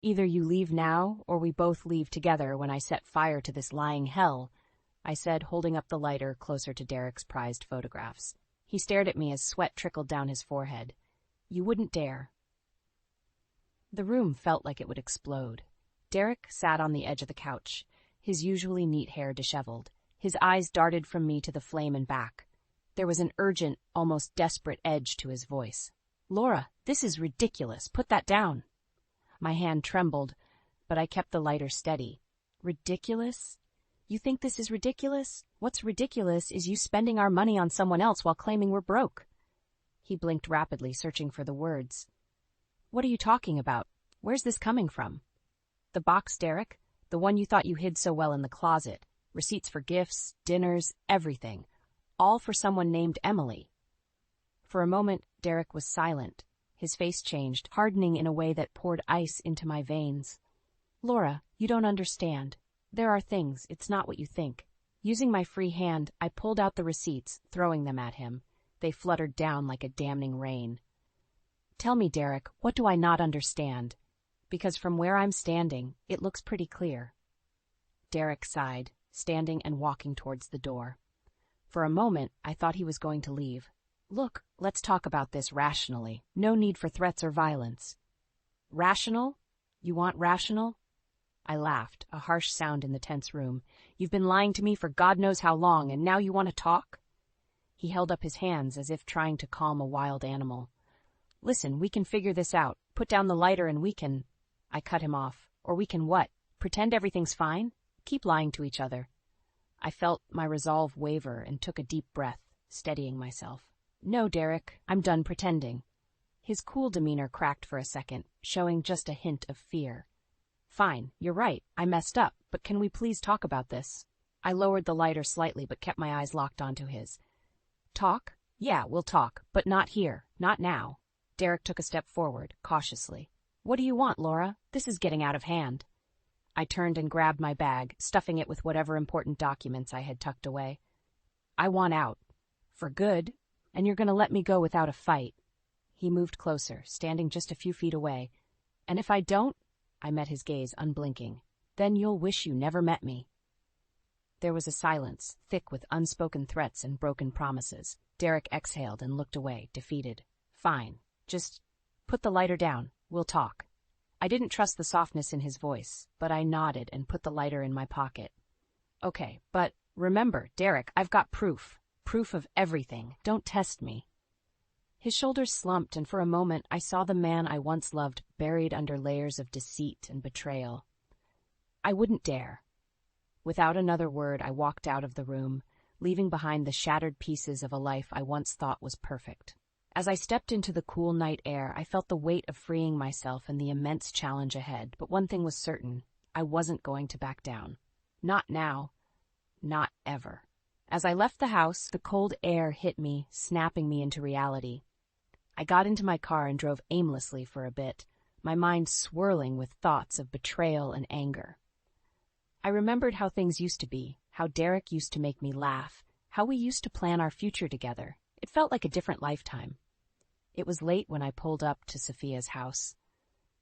Either you leave now, or we both leave together when I set fire to this lying hell, I said, holding up the lighter closer to Derek's prized photographs. He stared at me as sweat trickled down his forehead. You wouldn't dare. The room felt like it would explode. Derek sat on the edge of the couch, his usually neat hair disheveled. His eyes darted from me to the flame and back. There was an urgent, almost desperate edge to his voice. Laura, this is ridiculous. Put that down. My hand trembled, but I kept the lighter steady. Ridiculous? You think this is ridiculous? What's ridiculous is you spending our money on someone else while claiming we're broke. He blinked rapidly, searching for the words. What are you talking about? Where's this coming from? The box, Derek? The one you thought you hid so well in the closet. Receipts for gifts, dinners, everything. All for someone named Emily. For a moment, Derek was silent. His face changed, hardening in a way that poured ice into my veins. Laura, you don't understand. There are things, it's not what you think. Using my free hand, I pulled out the receipts, throwing them at him. They fluttered down like a damning rain. Tell me, Derek, what do I not understand? Because from where I'm standing, it looks pretty clear. Derek sighed, standing and walking towards the door. For a moment, I thought he was going to leave. Look, let's talk about this rationally. No need for threats or violence. Rational? You want rational? I laughed, a harsh sound in the tense room. You've been lying to me for God knows how long, and now you want to talk? He held up his hands as if trying to calm a wild animal. Listen, we can figure this out. Put down the lighter and we can... I cut him off. Or we can what? Pretend everything's fine? Keep lying to each other. I felt my resolve waver and took a deep breath, steadying myself. No, Derek, I'm done pretending. His cool demeanor cracked for a second, showing just a hint of fear. Fine, you're right, I messed up, but can we please talk about this? I lowered the lighter slightly but kept my eyes locked onto his. Talk? Yeah, we'll talk, but not here, not now. Derek took a step forward, cautiously. What do you want, Laura? This is getting out of hand. I turned and grabbed my bag, stuffing it with whatever important documents I had tucked away. I want out. For good. And you're going to let me go without a fight. He moved closer, standing just a few feet away. And if I don't, I met his gaze, unblinking, then you'll wish you never met me. There was a silence, thick with unspoken threats and broken promises. Derek exhaled and looked away, defeated. Fine. Just put the lighter down. We'll talk. I didn't trust the softness in his voice, but I nodded and put the lighter in my pocket. Okay, but remember, Derek, I've got proof. Proof of everything. Don't test me. His shoulders slumped, and for a moment I saw the man I once loved buried under layers of deceit and betrayal. I wouldn't dare. Without another word, I walked out of the room, leaving behind the shattered pieces of a life I once thought was perfect. As I stepped into the cool night air, I felt the weight of freeing myself and the immense challenge ahead, but one thing was certain. I wasn't going to back down. Not now. Not ever. As I left the house, the cold air hit me, snapping me into reality. I got into my car and drove aimlessly for a bit, my mind swirling with thoughts of betrayal and anger. I remembered how things used to be, how Derek used to make me laugh, how we used to plan our future together. It felt like a different lifetime. It was late when I pulled up to Sophia's house.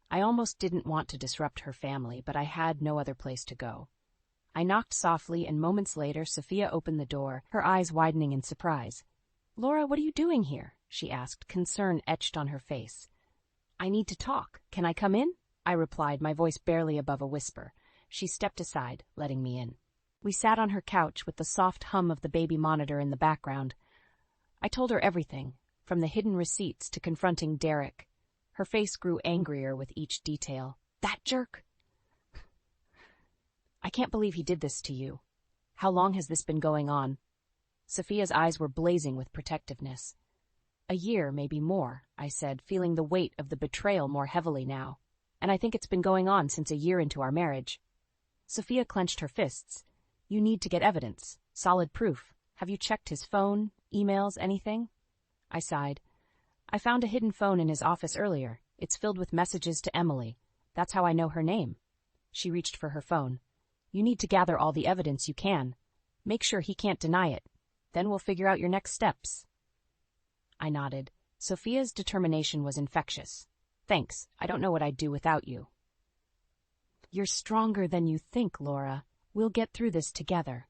I almost didn't want to disrupt her family, but I had no other place to go. I knocked softly, and moments later, Sophia opened the door, her eyes widening in surprise. "Laura, what are you doing here?" she asked, concern etched on her face. "I need to talk. Can I come in?" I replied, my voice barely above a whisper. She stepped aside, letting me in. We sat on her couch with the soft hum of the baby monitor in the background. I told her everything, from the hidden receipts to confronting Derek. Her face grew angrier with each detail. "That jerk! I can't believe he did this to you. How long has this been going on?" Sophia's eyes were blazing with protectiveness. "A year, maybe more," I said, feeling the weight of the betrayal more heavily now. "And I think it's been going on since a year into our marriage." Sophia clenched her fists. "You need to get evidence, solid proof. Have you checked his phone, emails, anything?" I sighed. "I found a hidden phone in his office earlier. It's filled with messages to Emily. That's how I know her name." She reached for her phone. "You need to gather all the evidence you can. Make sure he can't deny it. Then we'll figure out your next steps." I nodded. Sophia's determination was infectious. "Thanks. I don't know what I'd do without you." You're stronger than you think, Laura. We'll get through this together.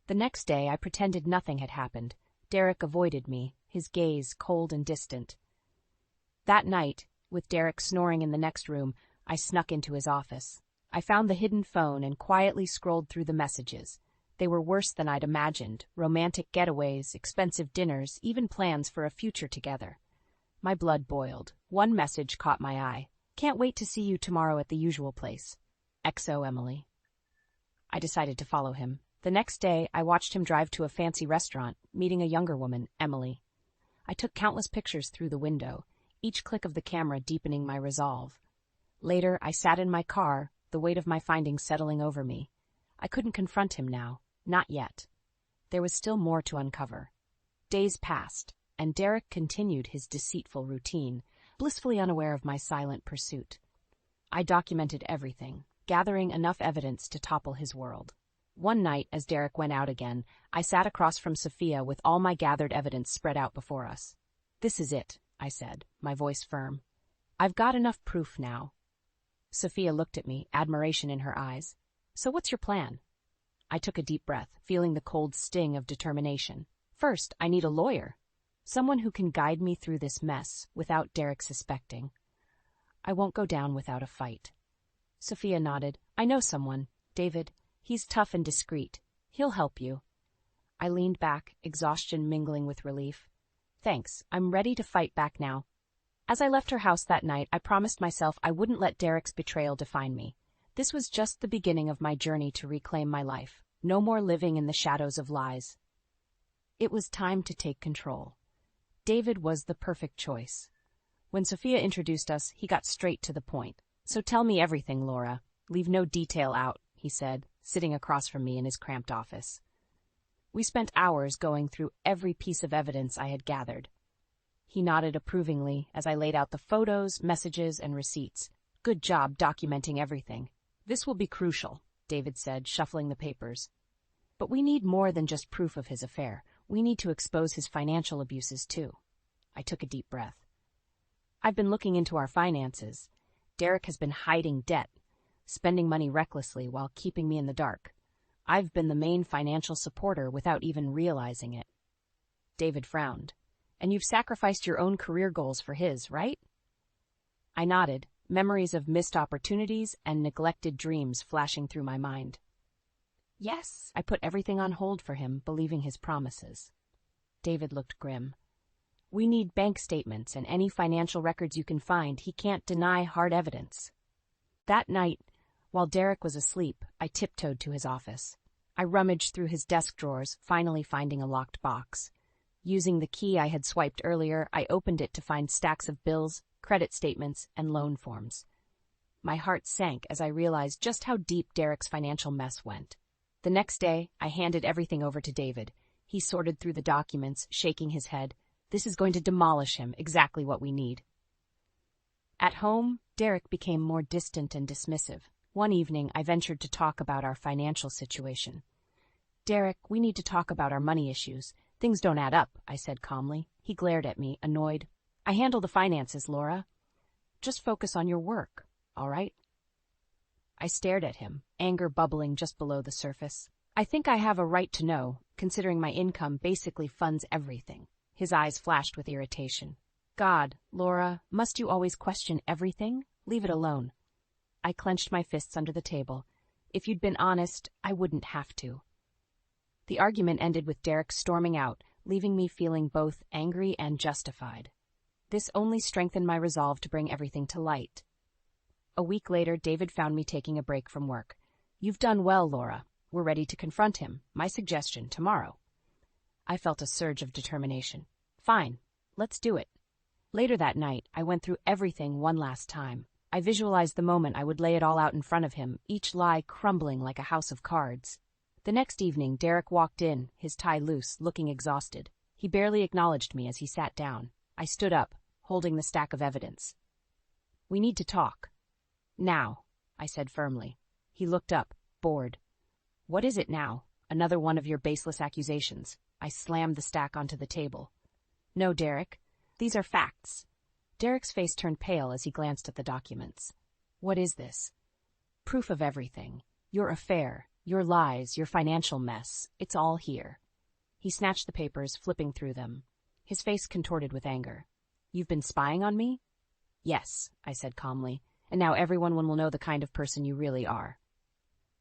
The next day, I pretended nothing had happened. Derek avoided me, his gaze cold and distant. That night, with Derek snoring in the next room, I snuck into his office. I found the hidden phone and quietly scrolled through the messages. They were worse than I'd imagined: romantic getaways, expensive dinners, even plans for a future together. My blood boiled. One message caught my eye. Can't wait to see you tomorrow at the usual place. XO Emily. I decided to follow him. The next day, I watched him drive to a fancy restaurant, meeting a younger woman, Emily. I took countless pictures through the window, each click of the camera deepening my resolve. Later, I sat in my car, the weight of my findings settling over me. I couldn't confront him now. Not yet. There was still more to uncover. Days passed, and Derek continued his deceitful routine, blissfully unaware of my silent pursuit. I documented everything, gathering enough evidence to topple his world. One night, as Derek went out again, I sat across from Sophia with all my gathered evidence spread out before us. "This is it," I said, my voice firm. "I've got enough proof now." Sophia looked at me, admiration in her eyes. "So what's your plan?" I took a deep breath, feeling the cold sting of determination. "First, I need a lawyer. Someone who can guide me through this mess without Derek suspecting. I won't go down without a fight." Sophia nodded. "I know someone. David. He's tough and discreet. He'll help you." I leaned back, exhaustion mingling with relief. "Thanks. I'm ready to fight back now." As I left her house that night, I promised myself I wouldn't let Derek's betrayal define me. This was just the beginning of my journey to reclaim my life. No more living in the shadows of lies. It was time to take control. David was the perfect choice. When Sophia introduced us, he got straight to the point. "So tell me everything, Laura. Leave no detail out," he said, sitting across from me in his cramped office. We spent hours going through every piece of evidence I had gathered. He nodded approvingly as I laid out the photos, messages, and receipts. "Good job documenting everything. This will be crucial," David said, shuffling the papers. "But we need more than just proof of his affair. We need to expose his financial abuses, too." I took a deep breath. "I've been looking into our finances. Derek has been hiding debt, spending money recklessly while keeping me in the dark. I've been the main financial supporter without even realizing it." David frowned. "And you've sacrificed your own career goals for his, right?" I nodded, memories of missed opportunities and neglected dreams flashing through my mind. "Yes." I put everything on hold for him, believing his promises. David looked grim. "We need bank statements and any financial records you can find. He can't deny hard evidence." That night, while Derek was asleep, I tiptoed to his office. I rummaged through his desk drawers, finally finding a locked box. Using the key I had swiped earlier, I opened it to find stacks of bills, credit statements, and loan forms. My heart sank as I realized just how deep Derek's financial mess went. The next day, I handed everything over to David. He sorted through the documents, shaking his head. "This is going to demolish him, exactly what we need." At home, Derek became more distant and dismissive. One evening, I ventured to talk about our financial situation. "Derek, we need to talk about our money issues. Things don't add up," I said calmly. He glared at me, annoyed. "I handle the finances, Laura. Just focus on your work, all right?" I stared at him, anger bubbling just below the surface. "I think I have a right to know, considering my income basically funds everything." His eyes flashed with irritation. "God, Laura, must you always question everything? Leave it alone." I clenched my fists under the table. "If you'd been honest, I wouldn't have to." The argument ended with Derek storming out, leaving me feeling both angry and justified. This only strengthened my resolve to bring everything to light. A week later, David found me taking a break from work. "You've done well, Laura. We're ready to confront him. My suggestion, tomorrow." I felt a surge of determination. "Fine, let's do it." Later that night, I went through everything one last time. I visualized the moment I would lay it all out in front of him, each lie crumbling like a house of cards. The next evening, Derek walked in, his tie loose, looking exhausted. He barely acknowledged me as he sat down. I stood up, holding the stack of evidence. "We need to talk." "Now," I said firmly. He looked up, bored. "What is it now? Another one of your baseless accusations." I slammed the stack onto the table. "No, Derek. These are facts." Derek's face turned pale as he glanced at the documents. "What is this?" Proof of everything. Your affair, your lies, your financial mess. It's all here. He snatched the papers, flipping through them. His face contorted with anger. You've been spying on me? Yes, I said calmly, and now everyone will know the kind of person you really are.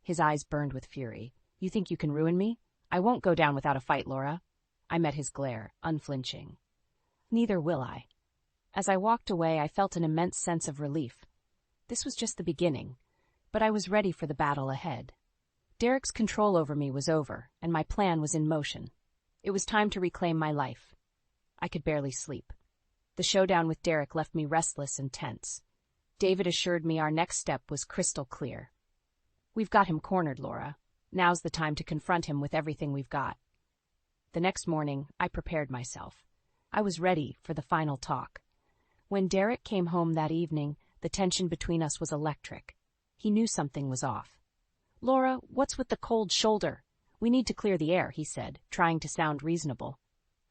His eyes burned with fury. You think you can ruin me? I won't go down without a fight, Laura. I met his glare, unflinching. Neither will I. As I walked away, I felt an immense sense of relief. This was just the beginning, but I was ready for the battle ahead. Derek's control over me was over, and my plan was in motion. It was time to reclaim my life. I could barely sleep. The showdown with Derek left me restless and tense. David assured me our next step was crystal clear. We've got him cornered, Laura. Now's the time to confront him with everything we've got. The next morning, I prepared myself. I was ready for the final talk. When Derek came home that evening, the tension between us was electric. He knew something was off. Laura, what's with the cold shoulder? We need to clear the air, he said, trying to sound reasonable.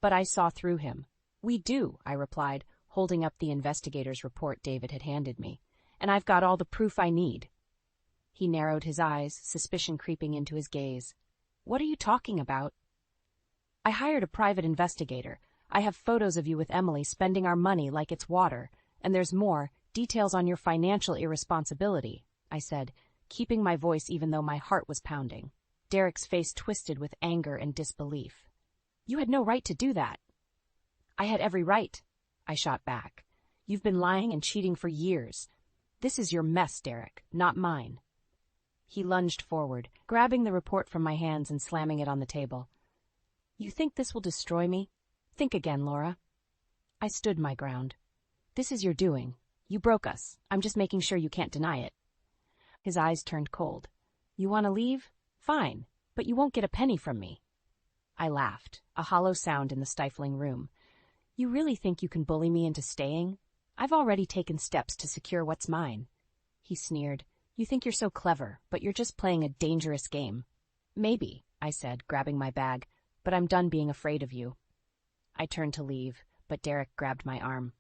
But I saw through him. We do, I replied, holding up the investigator's report David had handed me. And I've got all the proof I need. He narrowed his eyes, suspicion creeping into his gaze. What are you talking about? I hired a private investigator. I have photos of you with Emily spending our money like it's water. And there's more, details on your financial irresponsibility, I said, keeping my voice even though my heart was pounding. Derek's face twisted with anger and disbelief. You had no right to do that. I had every right, I shot back. You've been lying and cheating for years. This is your mess, Derek, not mine. He lunged forward, grabbing the report from my hands and slamming it on the table. You think this will destroy me? Think again, Laura. I stood my ground. This is your doing. You broke us. I'm just making sure you can't deny it. His eyes turned cold. You want to leave? Fine, but you won't get a penny from me. I laughed, a hollow sound in the stifling room. You really think you can bully me into staying? I've already taken steps to secure what's mine. He sneered. You think you're so clever, but you're just playing a dangerous game. Maybe, I said, grabbing my bag, but I'm done being afraid of you. I turned to leave, but Derek grabbed my arm.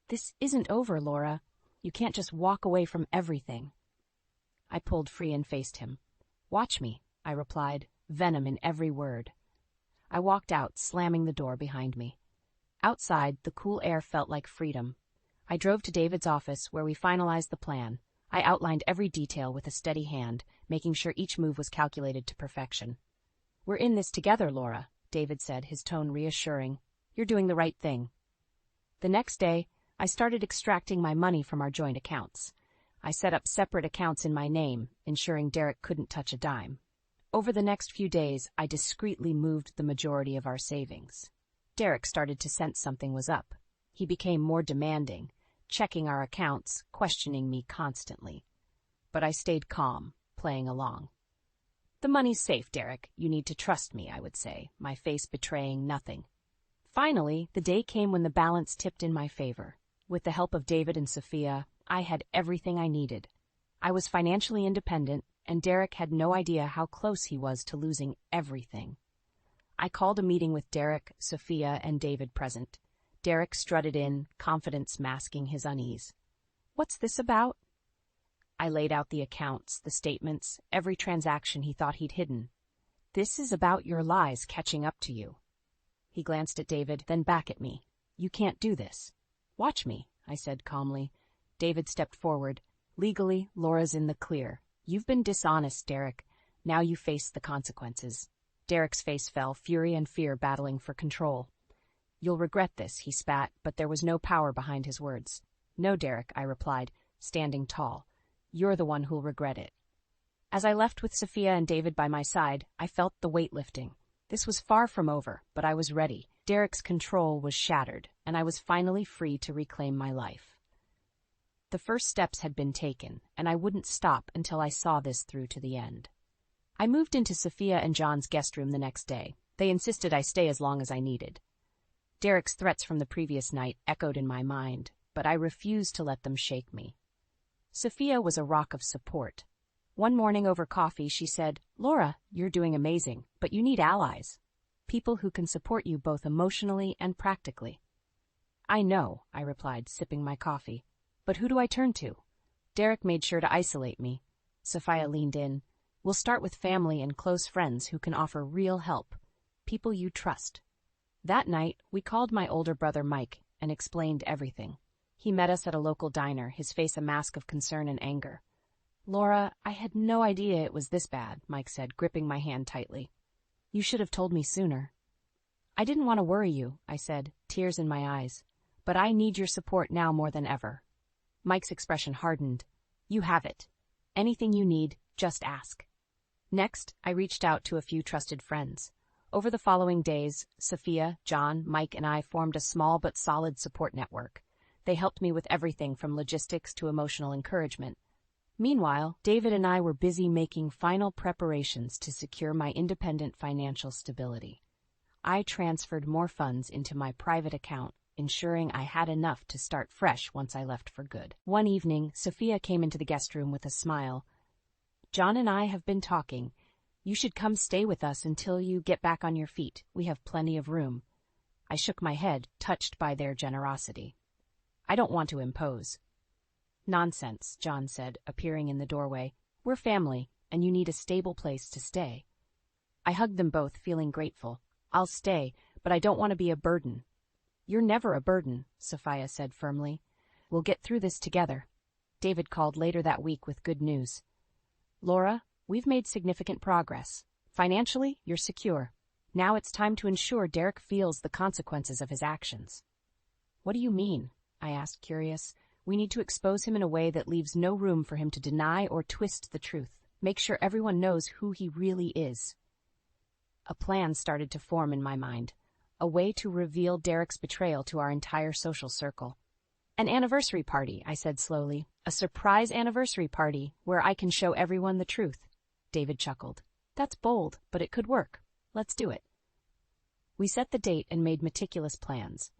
This isn't over, Laura. You can't just walk away from everything. I pulled free and faced him. Watch me, I replied, venom in every word. I walked out, slamming the door behind me. Outside, the cool air felt like freedom. I drove to David's office, where we finalized the plan. I outlined every detail with a steady hand, making sure each move was calculated to perfection. We're in this together, Laura, David said, his tone reassuring. You're doing the right thing. The next day, I started extracting my money from our joint accounts. I set up separate accounts in my name, ensuring Derek couldn't touch a dime. Over the next few days, I discreetly moved the majority of our savings. Derek started to sense something was up. He became more demanding, checking our accounts, questioning me constantly. But I stayed calm, playing along. The money's safe, Derek. You need to trust me, I would say, my face betraying nothing. Finally, the day came when the balance tipped in my favor. With the help of David and Sophia, I had everything I needed. I was financially independent, and Derek had no idea how close he was to losing everything. I called a meeting with Derek, Sophia, and David present. Derek strutted in, confidence masking his unease. What's this about? I laid out the accounts, the statements, every transaction he thought he'd hidden. This is about your lies catching up to you. He glanced at David, then back at me. You can't do this. Watch me, I said calmly. David stepped forward. Legally, Laura's in the clear. You've been dishonest, Derek. Now you face the consequences. Derek's face fell, fury and fear battling for control. You'll regret this, he spat, but there was no power behind his words. No, Derek, I replied, standing tall. You're the one who'll regret it. As I left with Sophia and David by my side, I felt the weight lifting. This was far from over, but I was ready. Derek's control was shattered, and I was finally free to reclaim my life. The first steps had been taken, and I wouldn't stop until I saw this through to the end. I moved into Sophia and John's guest room the next day. They insisted I stay as long as I needed. Derek's threats from the previous night echoed in my mind, but I refused to let them shake me. Sophia was a rock of support. One morning over coffee, she said, Laura, you're doing amazing, but you need allies. People who can support you both emotionally and practically. I know, I replied, sipping my coffee. But who do I turn to? Derek made sure to isolate me. Sophia leaned in. We'll start with family and close friends who can offer real help. People you trust. That night, we called my older brother Mike and explained everything. He met us at a local diner, his face a mask of concern and anger. Laura, I had no idea it was this bad, Mike said, gripping my hand tightly. You should have told me sooner. I didn't want to worry you, I said, tears in my eyes. But I need your support now more than ever. Mike's expression hardened. You have it. Anything you need, just ask. Next, I reached out to a few trusted friends. Over the following days, Sophia, John, Mike, and I formed a small but solid support network. They helped me with everything from logistics to emotional encouragement. Meanwhile, David and I were busy making final preparations to secure my independent financial stability. I transferred more funds into my private account, ensuring I had enough to start fresh once I left for good. One evening, Sophia came into the guest room with a smile. John and I have been talking. You should come stay with us until you get back on your feet. We have plenty of room. I shook my head, touched by their generosity. I don't want to impose. Nonsense, John said, appearing in the doorway. We're family, and you need a stable place to stay. I hugged them both, feeling grateful. I'll stay, but I don't want to be a burden. You're never a burden, Sophia said firmly. We'll get through this together. David called later that week with good news. Laura, we've made significant progress. Financially, you're secure. Now it's time to ensure Derek feels the consequences of his actions. What do you mean? I asked, curious. We need to expose him in a way that leaves no room for him to deny or twist the truth. Make sure everyone knows who he really is. A plan started to form in my mind. A way to reveal Derek's betrayal to our entire social circle. An anniversary party, I said slowly. A surprise anniversary party where I can show everyone the truth. David chuckled. That's bold, but it could work. Let's do it. We set the date and made meticulous plans.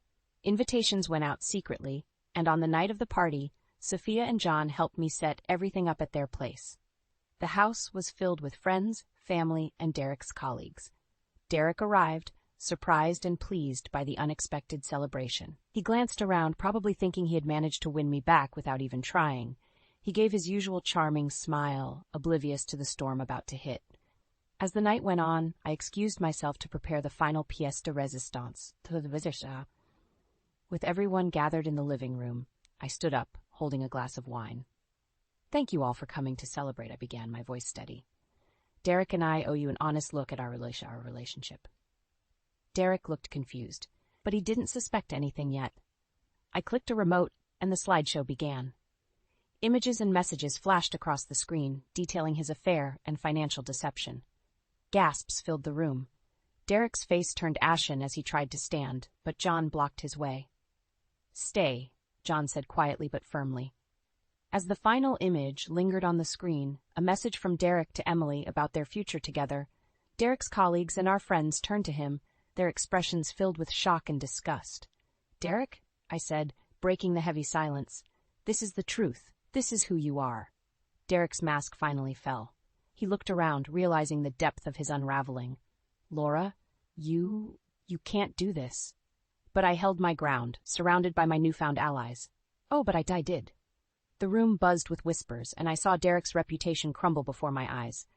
Invitations went out secretly, and on the night of the party, Sophia and John helped me set everything up at their place. The house was filled with friends, family, and Derek's colleagues. Derek arrived, surprised and pleased by the unexpected celebration. He glanced around, probably thinking he had managed to win me back without even trying. He gave his usual charming smile, oblivious to the storm about to hit. As the night went on, I excused myself to prepare the final pièce de résistance to the visitor. With everyone gathered in the living room, I stood up, holding a glass of wine. Thank you all for coming to celebrate, I began, my voice steady. Derek and I owe you an honest look at our relationship. Derek looked confused, but he didn't suspect anything yet. I clicked a remote, and the slideshow began. Images and messages flashed across the screen, detailing his affair and financial deception. Gasps filled the room. Derek's face turned ashen as he tried to stand, but John blocked his way. Stay, John said quietly but firmly. As the final image lingered on the screen, a message from Derek to Emily about their future together, Derek's colleagues and our friends turned to him, their expressions filled with shock and disgust. Derek, I said, breaking the heavy silence, this is the truth. This is who you are. Derek's mask finally fell. He looked around, realizing the depth of his unraveling. Laura, you can't do this. But I held my ground, surrounded by my newfound allies. Oh, but I did. The room buzzed with whispers, and I saw Derek's reputation crumble before my eyes.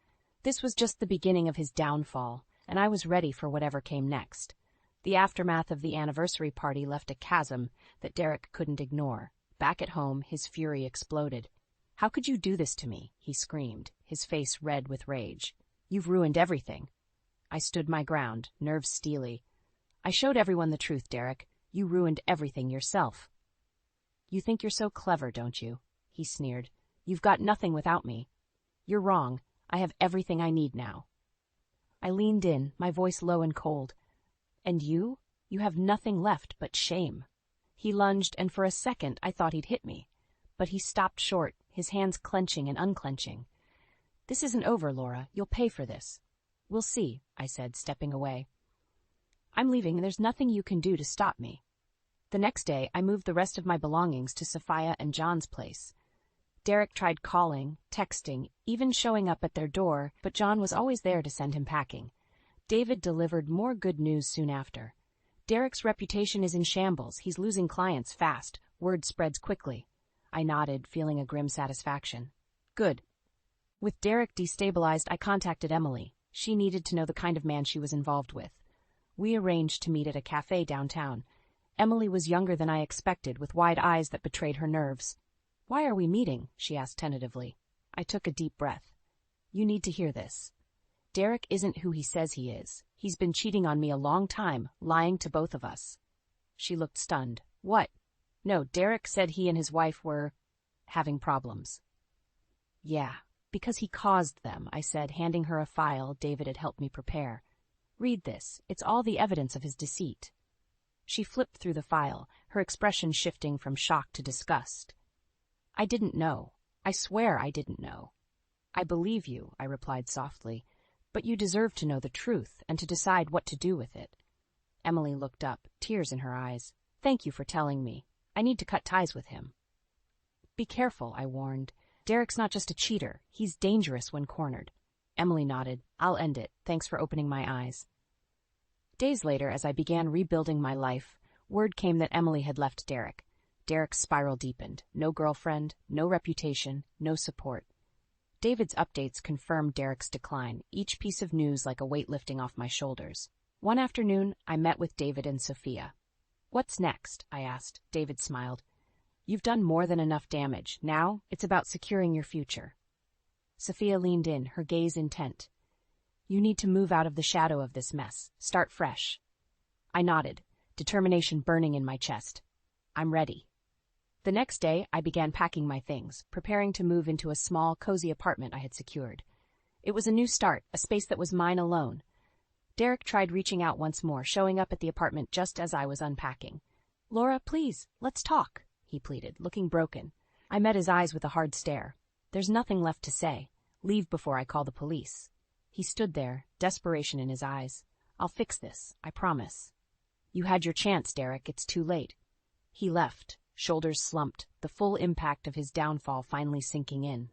This was just the beginning of his downfall, and I was ready for whatever came next. The aftermath of the anniversary party left a chasm that Derek couldn't ignore. Back at home, his fury exploded. How could you do this to me? He screamed, his face red with rage. You've ruined everything. I stood my ground, nerves steely. I showed everyone the truth, Derek. You ruined everything yourself. You think you're so clever, don't you? He sneered. You've got nothing without me. You're wrong. I have everything I need now. I leaned in, my voice low and cold. And you? You have nothing left but shame. He lunged, and for a second I thought he'd hit me. But he stopped short, his hands clenching and unclenching. This isn't over, Laura. You'll pay for this. We'll see, I said, stepping away. I'm leaving, and there's nothing you can do to stop me. The next day, I moved the rest of my belongings to Sophia and John's place. Derek tried calling, texting, even showing up at their door, but John was always there to send him packing. David delivered more good news soon after. Derek's reputation is in shambles. He's losing clients fast. Word spreads quickly. I nodded, feeling a grim satisfaction. Good. With Derek destabilized, I contacted Emily. She needed to know the kind of man she was involved with. We arranged to meet at a cafe downtown. Emily was younger than I expected, with wide eyes that betrayed her nerves. "Why are we meeting?" she asked tentatively. I took a deep breath. "You need to hear this. Derek isn't who he says he is. He's been cheating on me a long time, lying to both of us." She looked stunned. "What?" "No, Derek said he and his wife were having problems." "Yeah, because he caused them," I said, handing her a file David had helped me prepare. "Read this. It's all the evidence of his deceit." She flipped through the file, her expression shifting from shock to disgust. "I didn't know. I swear I didn't know." "I believe you," I replied softly, "but you deserve to know the truth and to decide what to do with it." Emily looked up, tears in her eyes. "Thank you for telling me. I need to cut ties with him." "Be careful," I warned. "Derek's not just a cheater. He's dangerous when cornered." Emily nodded. "I'll end it. Thanks for opening my eyes." Days later, as I began rebuilding my life, word came that Emily had left Derek. Derek's spiral deepened. No girlfriend, no reputation, no support. David's updates confirmed Derek's decline, each piece of news like a weight lifting off my shoulders. One afternoon, I met with David and Sophia. "What's next?" I asked. David smiled. "You've done more than enough damage. Now, it's about securing your future." Sophia leaned in, her gaze intent. "You need to move out of the shadow of this mess. Start fresh." I nodded, determination burning in my chest. "I'm ready." The next day, I began packing my things, preparing to move into a small, cozy apartment I had secured. It was a new start, a space that was mine alone. Derek tried reaching out once more, showing up at the apartment just as I was unpacking. "Laura, please, let's talk," he pleaded, looking broken. I met his eyes with a hard stare. "There's nothing left to say. Leave before I call the police." He stood there, desperation in his eyes. "I'll fix this, I promise." "You had your chance, Derek. It's too late." He left, shoulders slumped, the full impact of his downfall finally sinking in.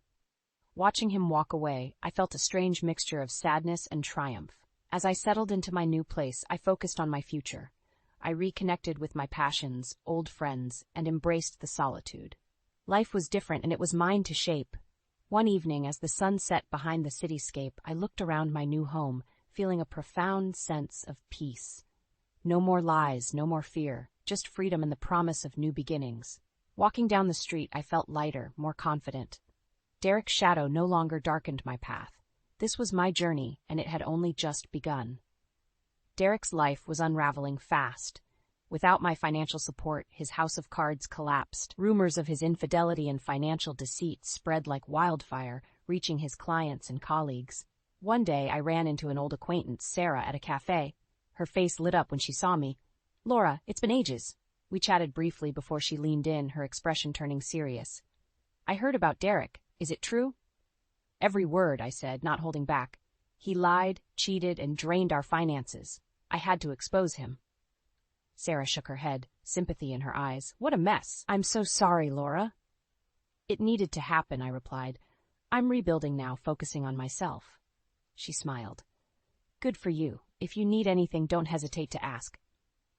Watching him walk away, I felt a strange mixture of sadness and triumph. As I settled into my new place, I focused on my future. I reconnected with my passions, old friends, and embraced the solitude. Life was different, and it was mine to shape. One evening, as the sun set behind the cityscape, I looked around my new home, feeling a profound sense of peace. No more lies, no more fear, just freedom and the promise of new beginnings. Walking down the street, I felt lighter, more confident. Derek's shadow no longer darkened my path. This was my journey, and it had only just begun. Derek's life was unraveling fast. Without my financial support, his house of cards collapsed. Rumors of his infidelity and financial deceit spread like wildfire, reaching his clients and colleagues. One day, I ran into an old acquaintance, Sarah, at a cafe. Her face lit up when she saw me. "Laura, it's been ages." We chatted briefly before she leaned in, her expression turning serious. "I heard about Derek. Is it true?" "Every word," I said, not holding back. "He lied, cheated, and drained our finances. I had to expose him." Sarah shook her head, sympathy in her eyes. "What a mess. I'm so sorry, Laura." "It needed to happen," I replied. "I'm rebuilding now, focusing on myself." She smiled. "Good for you. If you need anything, don't hesitate to ask."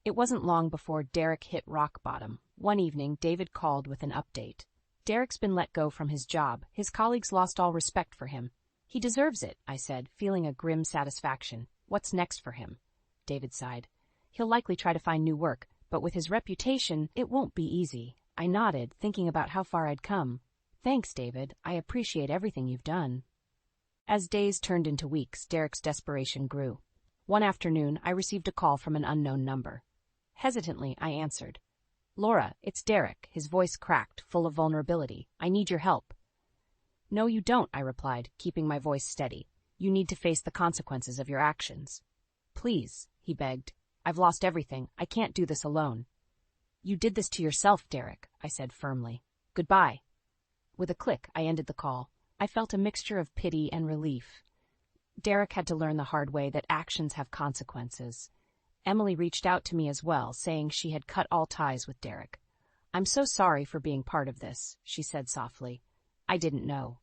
It wasn't long before Derek hit rock bottom. One evening, David called with an update. "Derek's been let go from his job. His colleagues lost all respect for him." "He deserves it," I said, feeling a grim satisfaction. "What's next for him?" David sighed. "He'll likely try to find new work, but with his reputation, it won't be easy." I nodded, thinking about how far I'd come. "Thanks, David. I appreciate everything you've done." As days turned into weeks, Derek's desperation grew. One afternoon, I received a call from an unknown number. Hesitantly, I answered. "Laura, it's Derek," his voice cracked, full of vulnerability. "I need your help." "No, you don't," I replied, keeping my voice steady. "You need to face the consequences of your actions." "Please," he begged. "I've lost everything. I can't do this alone." "You did this to yourself, Derek," I said firmly. "Goodbye." With a click, I ended the call. I felt a mixture of pity and relief. Derek had to learn the hard way that actions have consequences. Emily reached out to me as well, saying she had cut all ties with Derek. "I'm so sorry for being part of this," she said softly. "I didn't know."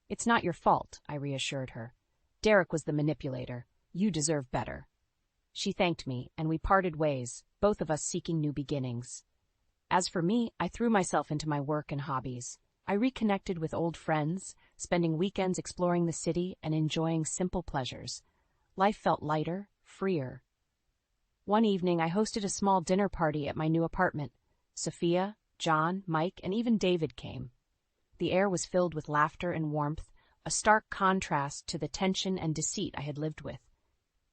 "It's not your fault," I reassured her. "Derek was the manipulator. You deserve better." She thanked me, and we parted ways, both of us seeking new beginnings. As for me, I threw myself into my work and hobbies. I reconnected with old friends, spending weekends exploring the city and enjoying simple pleasures. Life felt lighter, freer. One evening, I hosted a small dinner party at my new apartment. Sophia, John, Mike, and even David came. The air was filled with laughter and warmth, a stark contrast to the tension and deceit I had lived with.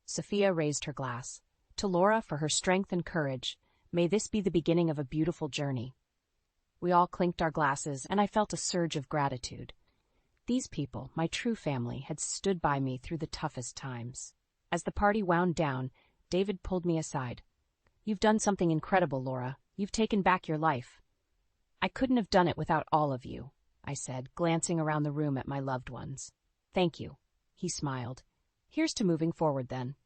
Sophia raised her glass. To Laura for her strength and courage, may this be the beginning of a beautiful journey. We all clinked our glasses, and I felt a surge of gratitude. These people, my true family, had stood by me through the toughest times. As the party wound down, David pulled me aside. "You've done something incredible, Laura. You've taken back your life." "I couldn't have done it without all of you," I said, glancing around the room at my loved ones. "Thank you." He smiled. "Here's to moving forward, then."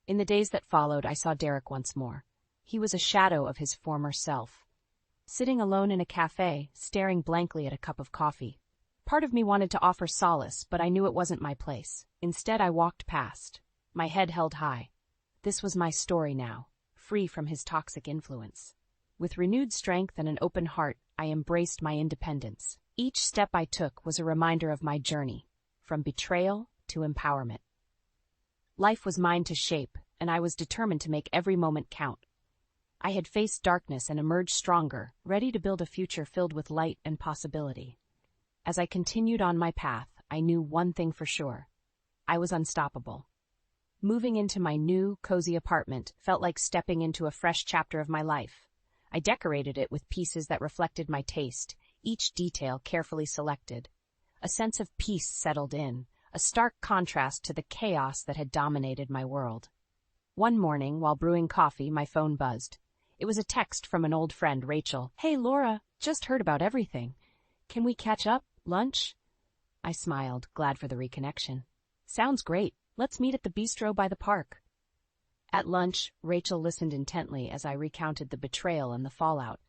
In the days that followed, I saw Derek once more. He was a shadow of his former self. Sitting alone in a cafe, staring blankly at a cup of coffee. Part of me wanted to offer solace, but I knew it wasn't my place. Instead, I walked past, my head held high. This was my story now, free from his toxic influence. With renewed strength and an open heart, I embraced my independence. Each step I took was a reminder of my journey, from betrayal to empowerment. Life was mine to shape, and I was determined to make every moment count. I had faced darkness and emerged stronger, ready to build a future filled with light and possibility. As I continued on my path, I knew one thing for sure. I was unstoppable. Moving into my new, cozy apartment felt like stepping into a fresh chapter of my life. I decorated it with pieces that reflected my taste, each detail carefully selected. A sense of peace settled in, a stark contrast to the chaos that had dominated my world. One morning, while brewing coffee, my phone buzzed. It was a text from an old friend, Rachel. "Hey, Laura, just heard about everything. Can we catch up? Lunch?" I smiled, glad for the reconnection. "Sounds great. Let's meet at the bistro by the park." At lunch, Rachel listened intently as I recounted the betrayal and the fallout.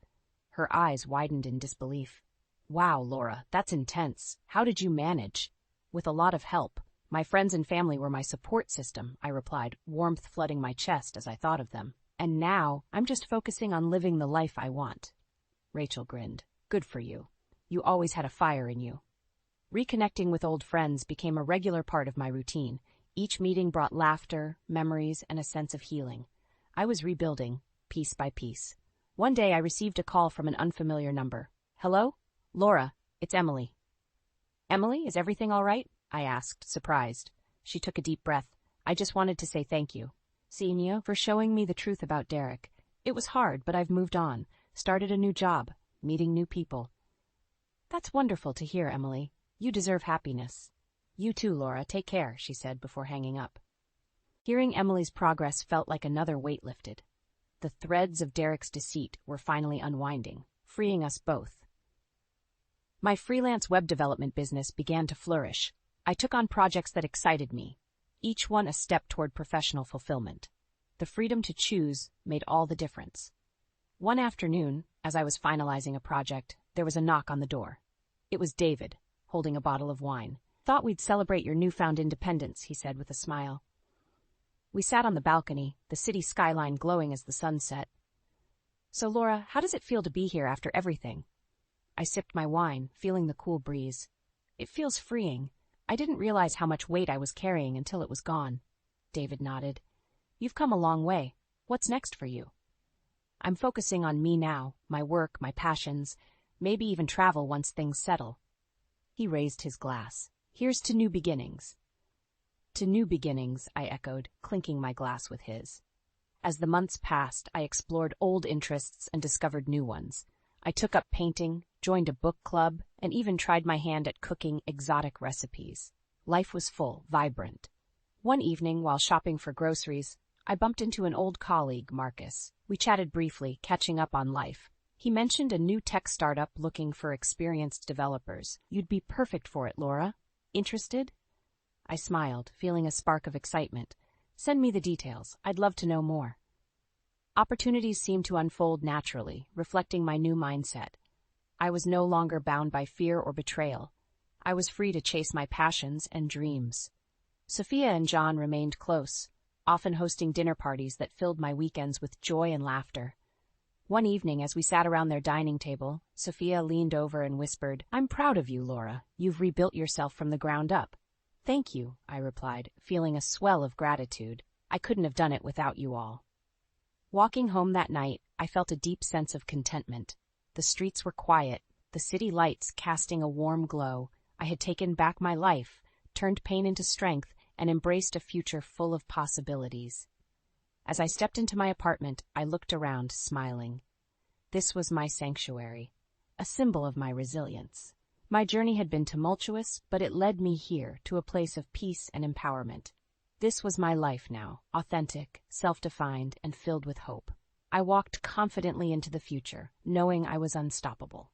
Her eyes widened in disbelief. "Wow, Laura, that's intense. How did you manage?" "With a lot of help. My friends and family were my support system," I replied, warmth flooding my chest as I thought of them. "And now, I'm just focusing on living the life I want." Rachel grinned. "Good for you. You always had a fire in you." Reconnecting with old friends became a regular part of my routine. Each meeting brought laughter, memories, and a sense of healing. I was rebuilding, piece by piece. One day I received a call from an unfamiliar number. "Hello? Laura, it's Emily." "Emily, is everything all right?" I asked, surprised. She took a deep breath. "I just wanted to say thank you, Senior, for showing me the truth about Derek. It was hard, but I've moved on, started a new job, meeting new people." "That's wonderful to hear, Emily. You deserve happiness." "You too, Laura. Take care," she said before hanging up. Hearing Emily's progress felt like another weight lifted. The threads of Derek's deceit were finally unwinding, freeing us both. My freelance web development business began to flourish. I took on projects that excited me, each one a step toward professional fulfillment. The freedom to choose made all the difference. One afternoon, as I was finalizing a project, there was a knock on the door. It was David, holding a bottle of wine. "Thought we'd celebrate your newfound independence," he said with a smile. We sat on the balcony, the city skyline glowing as the sun set. "So, Laura, how does it feel to be here after everything?" I sipped my wine, feeling the cool breeze. "It feels freeing. I didn't realize how much weight I was carrying until it was gone." David nodded. "You've come a long way. What's next for you?" "I'm focusing on me now, my work, my passions, maybe even travel once things settle." He raised his glass. "Here's to new beginnings." "To new beginnings," I echoed, clinking my glass with his. As the months passed, I explored old interests and discovered new ones. I took up painting, joined a book club, and even tried my hand at cooking exotic recipes. Life was full, vibrant. One evening, while shopping for groceries, I bumped into an old colleague, Marcus. We chatted briefly, catching up on life. He mentioned a new tech startup looking for experienced developers. "You'd be perfect for it, Laura. Interested?" I smiled, feeling a spark of excitement. "Send me the details. I'd love to know more." Opportunities seemed to unfold naturally, reflecting my new mindset. I was no longer bound by fear or betrayal. I was free to chase my passions and dreams. Sophia and John remained close, often hosting dinner parties that filled my weekends with joy and laughter. One evening, as we sat around their dining table, Sophia leaned over and whispered, "I'm proud of you, Laura. You've rebuilt yourself from the ground up." "Thank you," I replied, feeling a swell of gratitude. "I couldn't have done it without you all." Walking home that night, I felt a deep sense of contentment. The streets were quiet, the city lights casting a warm glow. I had taken back my life, turned pain into strength, and embraced a future full of possibilities. As I stepped into my apartment, I looked around, smiling. This was my sanctuary, a symbol of my resilience. My journey had been tumultuous, but it led me here, to a place of peace and empowerment. This was my life now, authentic, self-defined, and filled with hope. I walked confidently into the future, knowing I was unstoppable.